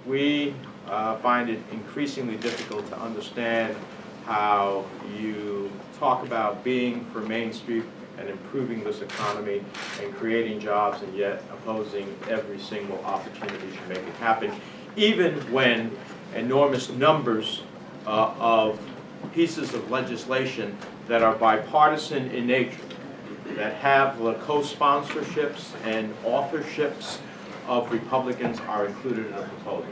we find it increasingly difficult to understand how you talk about being for Main Street and improving this economy and creating jobs, and yet opposing every single opportunity to make it happen, even when enormous numbers of pieces of legislation that are bipartisan in nature, that have the co-sponsorships and authorships of Republicans, are included in the proposal.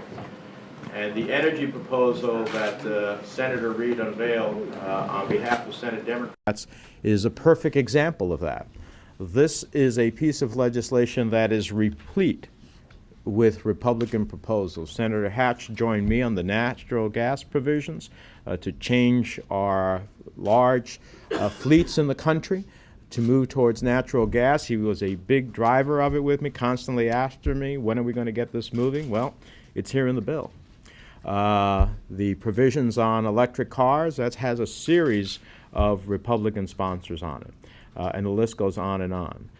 And the energy proposal that Senator Reid unveiled on behalf of Senate Democrats is a perfect example of that. This is a piece of legislation that is replete with Republican proposals. Senator Hatch joined me on the natural gas provisions to change our large fleets in the country to move towards natural gas. He was a big driver of it with me, constantly after me, when are we going to get this moving? Well, it's here in the bill. The provisions on electric cars, that has a series of Republican sponsors on it, and the list goes on and on.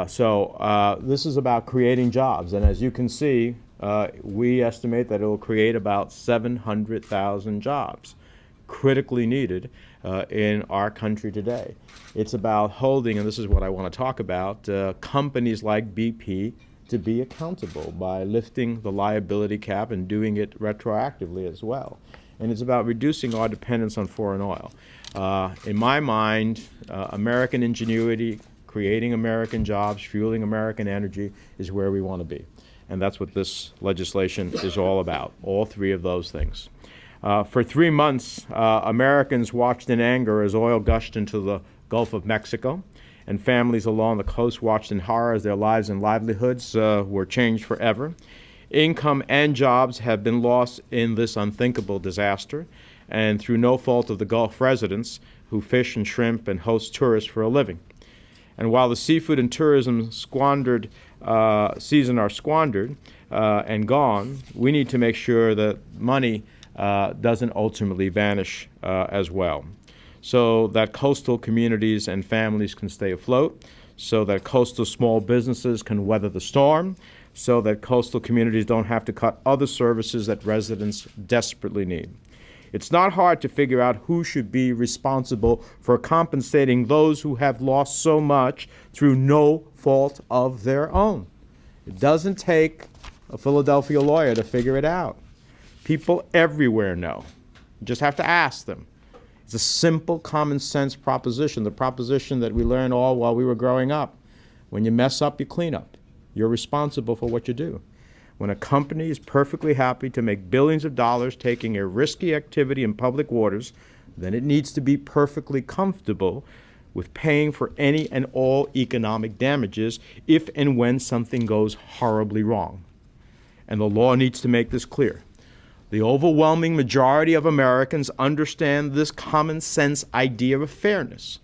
So this is about creating jobs, and as you can see, we estimate that it will create about 700,000 jobs, critically needed in our country today. It's about holding, and this is what I want to talk about, companies like BP to be accountable by lifting the liability cap and doing it retroactively as well. And it's about reducing our dependence on foreign oil. In my mind, American ingenuity, creating American jobs, fueling American energy is where we want to be. And that's what this legislation is all about, all three of those things. For 3 months, Americans watched in anger as oil gushed into the Gulf of Mexico, and families along the coast watched in horror as their lives and livelihoods were changed forever. Income and jobs have been lost in this unthinkable disaster, and through no fault of the Gulf residents who fish and shrimp and host tourists for a living. And while the seafood and tourism season are squandered and gone, we need to make sure that money doesn't ultimately vanish as well, so that coastal communities and families can stay afloat, so that coastal small businesses can weather the storm, so that coastal communities don't have to cut other services that residents desperately need. It's not hard to figure out who should be responsible for compensating those who have lost so much through no fault of their own. It doesn't take a Philadelphia lawyer to figure it out. People everywhere know. You just have to ask them. It's a simple, common sense proposition, the proposition that we learned all while we were growing up. When you mess up, you clean up. You're responsible for what you do. When a company is perfectly happy to make billions of dollars taking a risky activity in public waters, then it needs to be perfectly comfortable with paying for any and all economic damages if and when something goes horribly wrong. And the law needs to make this clear. The overwhelming majority of Americans understand this common sense idea of fairness.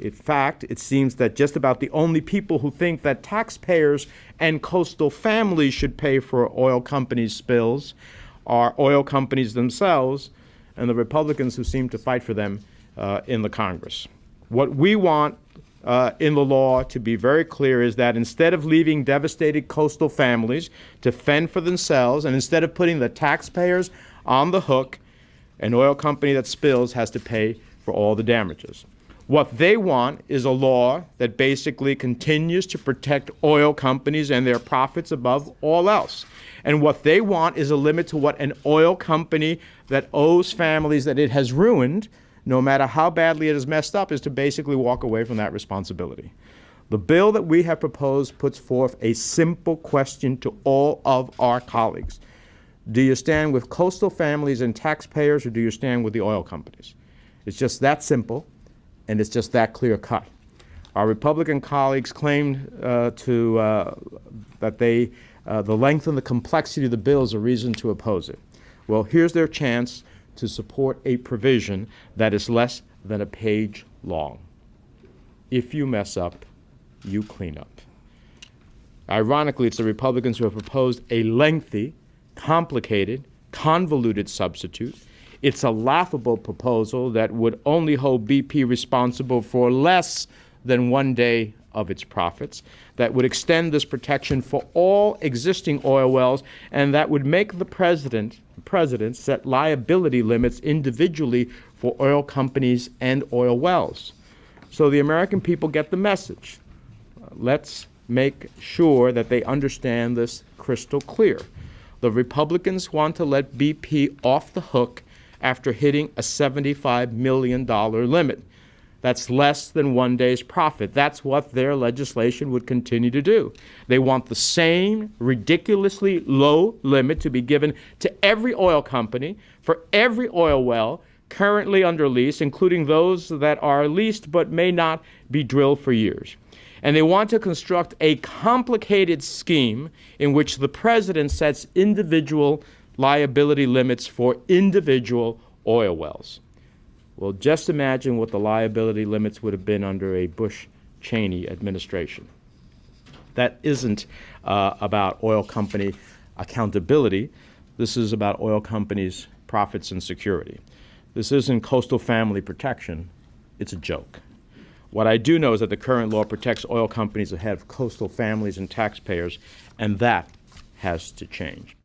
In fact, it seems that just about the only people who think that taxpayers and coastal families should pay for oil companies' spills are oil companies themselves and the Republicans who seem to fight for them in the Congress. What we want in the law, to be very clear, is that instead of leaving devastated coastal families to fend for themselves, and instead of putting the taxpayers on the hook, an oil company that spills has to pay for all the damages. What they want is a law that basically continues to protect oil companies and their profits above all else. And what they want is a limit to what an oil company that owes families that it has ruined, no matter how badly it is messed up, is to basically walk away from that responsibility. The bill that we have proposed puts forth a simple question to all of our colleagues. Do you stand with coastal families and taxpayers, or do you stand with the oil companies? It's just that simple, and it's just that clear cut. Our Republican colleagues claim that the length and the complexity of the bill is a reason to oppose it. Well, here's their chance to support a provision that is less than a page long. If you mess up, you clean up. Ironically, it's the Republicans who have proposed a lengthy, complicated, convoluted substitute. It's a laughable proposal that would only hold BP responsible for less than 1 day of its profits, that would extend this protection for all existing oil wells, and that would make the president set liability limits individually for oil companies and oil wells. So the American people get the message. Let's make sure that they understand this crystal clear. The Republicans want to let BP off the hook after hitting a $75 million limit. That's less than one day's profit. That's what their legislation would continue to do. They want the same ridiculously low limit to be given to every oil company for every oil well currently under lease, including those that are leased but may not be drilled for years. And they want to construct a complicated scheme in which the president sets individual liability limits for individual oil wells. Well, just imagine what the liability limits would have been under a Bush-Cheney administration. That isn't about oil company accountability. This is about oil companies' profits and security. This isn't coastal family protection. It's a joke. What I do know is that the current law protects oil companies ahead of coastal families and taxpayers, and that has to change.